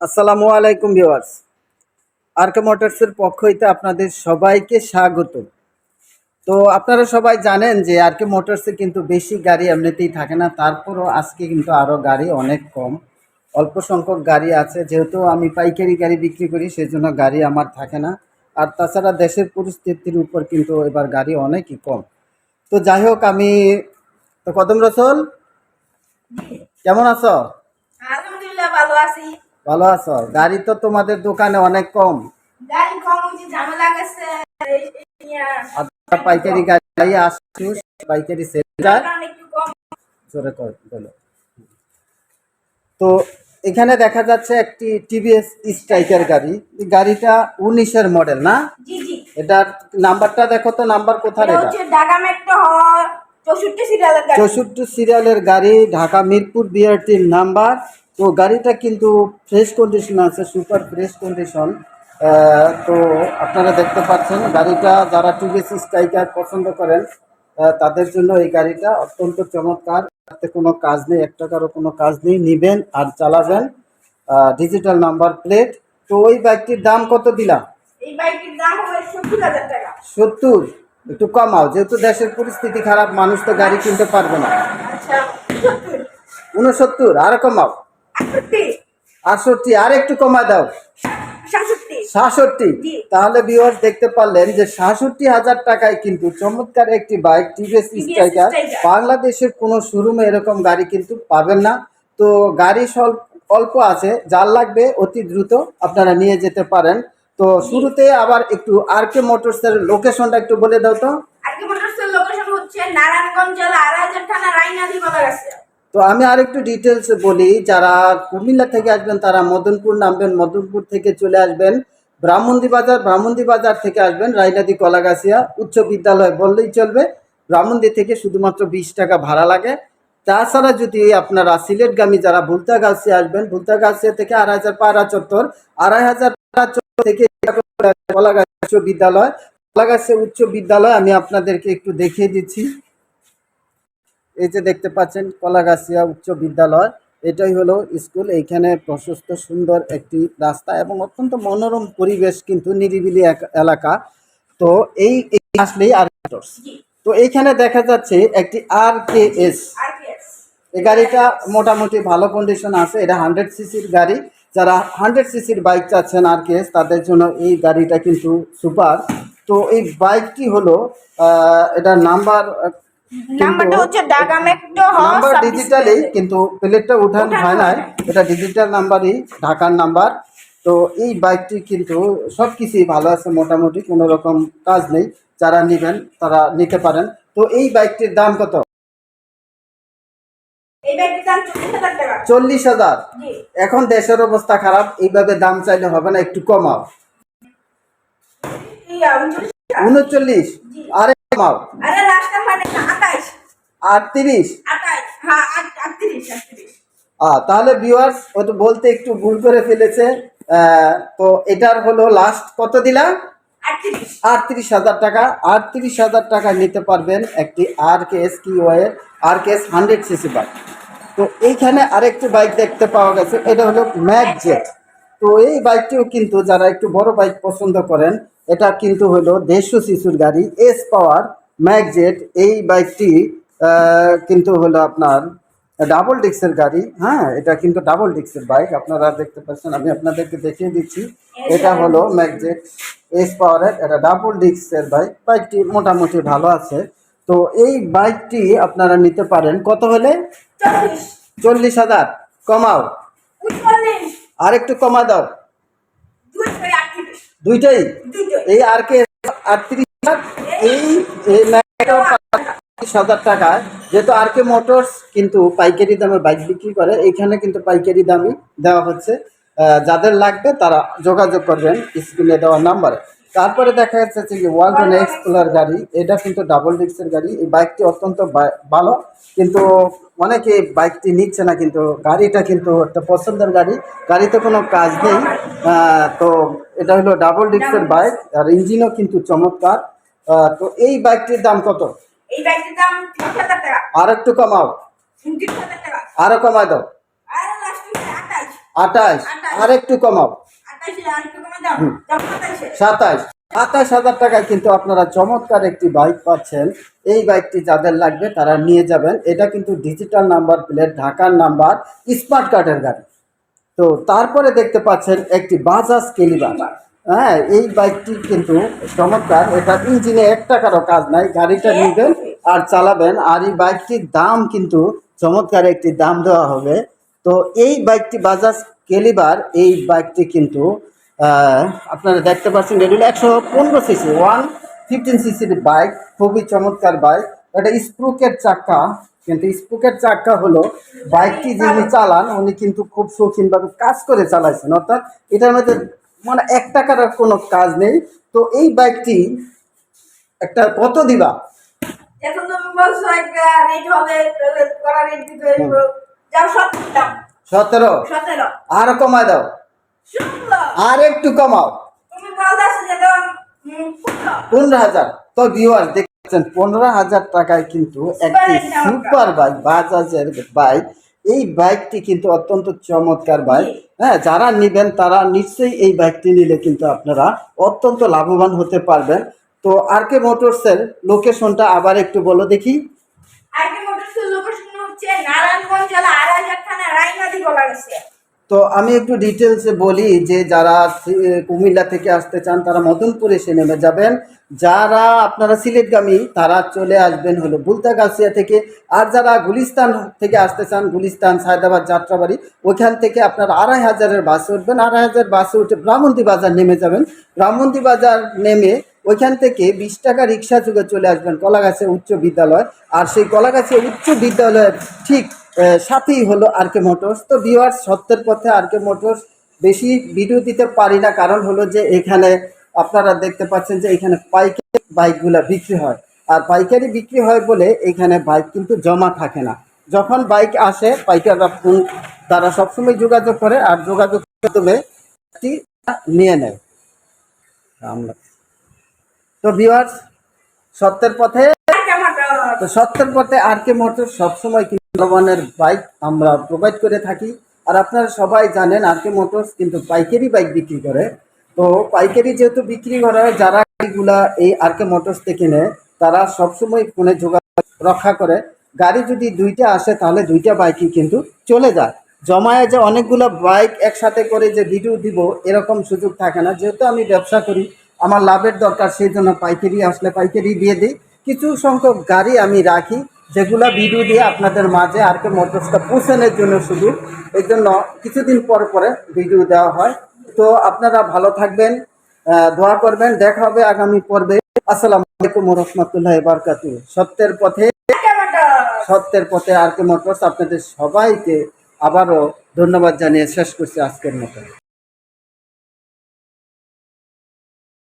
আসসালামু আলাইকুম ভিউয়ার্স, আরকে মোটরসের পক্ষ হইতে আপনাদের সবাইকে স্বাগত। তো আপনারা সবাই জানেন যে আরকে মোটরসে কিন্তু বেশি গাড়ি এমনিতেই থাকে না, তারপরও আজকে কিন্তু আরও গাড়ি অনেক কম, অল্প সংখ্যক গাড়ি আছে। যেহেতু আমি পাইকারি গাড়ি বিক্রি করি সেজন্য গাড়ি আমার থাকে না। আর তাছাড়া দেশের পরিস্থিতির উপর কিন্তু এবার গাড়ি অনেকই কম। তো যাই হোক, আমি তো কদম রসল, কেমন আছো? আলহামদুলিল্লাহ ভালো আছি। ভালো আছো? গাড়ি তো তোমাদের দোকানে অনেক কম। গাড়ি কম হচ্ছে, ঝামেলা গেছে। আর পাইকারি গাড়ি আসছে, পাইকারি সেলার একটু কম। জোরে বলো। তো এখানে দেখা যাচ্ছে একটি টিভিএস স্ট্রাইকার গাড়ি। এই গাড়িটা 19-এর মডেল না? জি জি। এটার নাম্বারটা দেখো তো, নাম্বার কোথায়? এটা এটা হচ্ছে ঢাকা মেট্রো 64 সিরিয়ালের গাড়ি। 64 সিরিয়ালের গাড়ি, ঢাকা মিরপুর বিআরটির নাম্বার। তো গাড়িটা কিন্তু ফ্রেশ কন্ডিশন আছে, সুপার ফ্রেশ কন্ডিশন। তো আপনারা দেখতে পাচ্ছেন গাড়িটা, যারা টিভিএস স্ট্রাইকার পছন্দ করেন তাদের জন্য এই গাড়িটা অত্যন্ত চমৎকার। তাতে কোনো কাজ নেই, এক টাকারও কোনো কাজ নেই, নিবেন আর চালাবেন। Digital number plate. তো ওই বাইকটির দাম কত দিলাম? এই বাইকের দাম হবে 70,000 টাকা। 70? একটু কমাও, যেহেতু দেশের পরিস্থিতি খারাপ, মানুষ তো গাড়ি কিনতে পারবে না। আচ্ছা 70। 69? আরো কমাও। 68। 68? আর একটু কমা দাও। 67। 66? জি। তাহলে ভিউয়ার্স দেখতে পারলেন যে 66,000 টাকায় কিন্তু চমৎকার একটি বাইক টিভিএস স্ট্রাইকার। বাংলাদেশের কোনো শোরুমে এরকম গাড়ি কিন্তু পাবেন না। তো গাড়ি অল্প আছে, যার লাগবে অতি দ্রুত আপনারা নিয়ে যেতে পারেন। তো শুরুতে আবার একটু আরকে মোটরসের লোকেশনটা একটু বলে দাও তো। আরকে মোটরসের লোকেশন হচ্ছে নারায়ণগঞ্জ জেলা আড়াইহাজার থানা রাইনাদি বাজার। তো আমি আরেকটু ডিটেলস বলি, যারা কুমিল্লা থেকে আসবেন তারা মদনপুর নামবেন, মদনপুর থেকে চলে আসবেন ব্রাহ্মণদি বাজার, ব্রাহ্মণদি বাজার থেকে আসবেন রায়নাদি কলাগাছিয়া উচ্চ বিদ্যালয় বললেই চলবে। ব্রাহ্মণদি থেকে শুধুমাত্র 20 টাকা ভাড়া লাগে। তাছাড়া যদি আপনারা সিলেটগামী যারা ভুলতাগাছিয়া আসবেন, ভুলতাগাছিয়া থেকে 2,500 পাড়া চত্বর, 2,500 পাড়া চত্বর থেকে কলাগাছিয়া উচ্চ বিদ্যালয়, কলাগাছিয়া উচ্চ বিদ্যালয় আমি আপনাদেরকে একটু দেখিয়ে দিচ্ছি। এই যে দেখতে পাচ্ছেন কলাগাছিয়া উচ্চ বিদ্যালয়, এটাই হলো স্কুল। এইখানে প্রশস্ত সুন্দর একটি রাস্তা এবং অত্যন্ত মনোরম পরিবেশ, কিন্তু নিরিবিলি এলাকা। তো এই আসলেই আর তো এইখানে দেখা যাচ্ছে একটি RKS। এই গাড়িটা মোটামুটি ভালো কন্ডিশন আছে, এটা 100 সিসির গাড়ি। যারা 100 সিসির বাইক চাচ্ছেন RKS, তাদের জন্য এই গাড়িটা কিন্তু সুপার। তো এই বাইকটি হলো এটার নাম্বারটা হচ্ছে ঢাকা মেট্রো নাম্বার ডিজিটালি, কিন্তু প্লেটটা উঠানো হয় না, এটা ডিজিটাল নাম্বারই, ঢাকার নাম্বার। তো এই বাইকটি কিন্তু সব কিছুই ভালো আছে, মোটামুটি কোনো রকম কাজ নেই। যারা নেবেন তারা নিতে পারেন। তো এই বাইকটির দাম কত? এই বাইকের দাম 40,000 টাকা। 40,000? জি। এখন দেশের অবস্থা খারাপ, এইভাবে দাম চাইলে হবে না, একটু কমাও। 39? আরে কমাও। আরে লাস্ট মানে 28। 38? 28, হ্যাঁ 38। তাহলে ভিউয়ার্স ও তো বলতে একটু ভুল করে ফেলেছে। তো এটার হলো লাস্ট কত দিলাম? 38,000 টাকা। 38,000 টাকা নিতে পারবেন একটি RKS কিওয়ে, RKS 100 সিসি বাইক। তো এইখানে আরেকটি বাইক দেখতে পাওয়া গেছে, এটা হলো ম্যাকজেট। তো এই বাইকটিও কিন্তু যারা একটু বড় বাইক পছন্দ করেন, এটা কিন্তু হলো 150 সিসির গাড়ি, এস পাওয়ার ম্যাকজেট। এই বাইকটি কিন্তু হলো আপনার ডাবল ডিক্সের গাড়ি। হ্যাঁ, এটা কিন্তু ডাবল ডিক্সের বাইক, আপনারা দেখতে পাচ্ছেন, আমি আপনাদেরকে দেখিয়ে দিচ্ছি। এটা হলো ম্যাকজেট এস পাওয়ারের, এটা ডাবল ডিক্সের বাইক। বাইকটি মোটামুটি ভালো আছে। তো এই বাইকটি আপনারা নিতে পারেন কত হলে? 40,000? কমাও, আর একটু কমা দাও। দুইটাই? এই RKS 38,000, এই 30,000 টাকায়। যেহেতু RK মোটরস কিন্তু পাইকারি দামে বাইক বিক্রি করে, এখানে কিন্তু পাইকারি দামই দেওয়া হচ্ছে। যাদের লাগবে তারা যোগাযোগ করবেন স্ক্রিনে দেওয়া নাম্বারে। তারপরে দেখা যাচ্ছে যে ওয়ালটন এক্সপ্লোরার গাড়ি, এটা কিন্তু ডাবল ডিস্কের গাড়ি। এই বাইকটি অত্যন্ত ভালো, কিন্তু অনেকে বাইকটি নিচ্ছে না, কিন্তু গাড়িটা কিন্তু একটা পছন্দের গাড়ি, গাড়িতে কোনো কাজ নেই। তো এটা হলো ডাবল ডিস্কের বাইক, আর ইঞ্জিনও কিন্তু চমৎকার। তো এই বাইকটির দাম কত? এই বাইকের দাম 30,000 টাকা। আর একটু কমাও, 29,000 টাকা। আরো কমাই দাও। আরে লাস্ট 28। 28, আর একটু কমাও, 28 আর একটু কমে দাও, হুম। দাও 27 27 হাজার টাকায় কিন্তু আপনারা চমৎকার একটি বাইক পাচ্ছেন। এই বাইকটি যাদের লাগবে তারা নিয়ে যাবেন। এটা কিন্তু ডিজিটাল নাম্বার প্লেট, ঢাকার নাম্বার, স্মার্ট কার্ডের গাড়ি। তো তারপরে দেখতে পাচ্ছেন একটি বাজাজ কেলিবার। হ্যাঁ, এই বাইকটি কিন্তু চমৎকার। এটা ইঞ্জিনে 1 টাকারও কাজ নাই, গাড়িটা নেবেন আর চালাবেন। আর এই বাইকটির দাম কিন্তু চমৎকার একটি দাম দেওয়া হবে। তো এই বাইকটি বাজাজ কেলিবার, এই বাইকটি কিন্তু আপনারা দেখতে পাচ্ছেন এটা হলো 115 সিসি, 115 সিসির বাইক, খুবই চমৎকার বাইক। এটা স্প্রুকের চাকা, কিন্তু স্প্রুকের চাকা হলো বাইকটি যিনি চালান উনি কিন্তু খুব শৌখিনভাবে কাজ করে চালাইছেন, অর্থাৎ এটার মধ্যে মানে 1 টাকার কোনো কাজ নেই। তো এই বাইকটি একটা কত দিবা? এখন তুমি বলছো একটা রেট হবে, তাহলে করা রেট দিতে হইব। যাও 17 দাও, 17, 17 আর কমায় দাও, 16 আর একটু কমাও, তুমি বলছো যে দাও 15 15,000। তো ভিউয়ার দেখছেন 15,000 টাকায় কিন্তু একটি সুপার বাইক, বাজাজের বাইক। এই বাইকটি কিন্তু অত্যন্ত চমৎকার বাইক। হ্যাঁ, যারা নেবেন তারা নিশ্চয়ই এই বাইকটি নিলে কিন্তু আপনারা অত্যন্ত লাভবান হতে পারবেন। তো আরকে মোটরসের লোকেশনটা আবার একটু বলো দেখি। আইটি মোটরসের লোকেশন হচ্ছে নারায়ণগঞ্জ জেলা আড়াইহাজার থানা রাইনাদি বলা গেছে। তো আমি একটু ডিটেলসে বলি যে যারা কুমিল্লা থেকে আসতে চান তারা মদনপুর এসে নেমে যাবেন। যারা আপনারা সিলেটগামী তারা চলে আসবেন হলো বুলতাগাছিয়া থেকে। আর যারা গুলিস্তান থেকে আসতে চান, গুলিস্তান, সায়দাবাদ, যাত্রাবাড়ি, ওইখান থেকে আপনারা 2,500-এর বাসে উঠবেন। 2,500 বাসে উঠে ব্রাহ্মণী বাজার নেমে যাবেন। ব্রাহ্মণী বাজার নেমে ওইখান থেকে 20 টাকা রিক্সা যুগে চলে আসবেন কলাগাছিয়া উচ্চ বিদ্যালয়। আর সেই কলাগাছিয়া উচ্চ বিদ্যালয়ের ঠিক সাথেই হলো আরকে মোটরস। তো ভিউয়ার্স, সত্যের পথে আরকে মোটরস। বেশি ভিডিও দিতে পারি না, কারণ হলো যে এখানে আপনারা দেখতে পাচ্ছেন যে এখানে পাইকারি বাইকগুলা বিক্রি হয়। আর পাইকারি বিক্রি হয় বলে এখানে বাইক কিন্তু জমা থাকে না। যখন বাইক আসে পাইকাররা তারা সবসময় যোগাযোগ করে, আর যোগাযোগ মাধ্যমে নিয়ে নেয় আমরা। তো ভিউয়ার্স, সত্যের পথে, তো সত্যের পথে আরকে মোটর সবসময় কিন্তু ভালো বাইক আমরা প্রোভাইড করে থাকি। আর আপনারা সবাই জানেন আরকে মোটরস কিন্তু পাইকারি বাইক বিক্রি করে। তো পাইকারি যেহেতু বিক্রি করে, যারা গাড়িগুলা এই আরকে মোটরস থেকে নেয় তারা সবসময় ফোনে যোগাযোগ রক্ষা করে। গাড়ি যদি 2টা আসে তাহলে 2টা বাইকই কিন্তু চলে যায়। জমায়ে যে অনেকগুলো বাইক একসাথে করে যে ভিডিও দিব এরকম সুযোগ থাকে না। যেহেতু আমি ব্যবসা করি, আমার লাভের দরকার, সেই জন্য পাইকারি আসলে পাইকারি দিয়ে দিই। কিছু সংখ্যক গাড়ি আমি রাখি যেগুলা ভিডিও দিয়ে আপনাদের মাঝে আরকে মোটরসটা পৌঁছানোর জন্য শুধু, এই জন্য কিছুদিন পর পরে ভিডিও দেওয়া হয়। তো আপনারা ভালো থাকবেন, দোয়া করবেন। দেখা হবে আগামী পর্বে। আসসালামু আলাইকুম ওয়া রাহমাতুল্লাহি ওয়া বারাকাতুহু। সত্যের পথে আরকে মোটরস আপনাদের সবাইকে আবারও ধন্যবাদ জানিয়ে শেষ করছি আজকের মতো।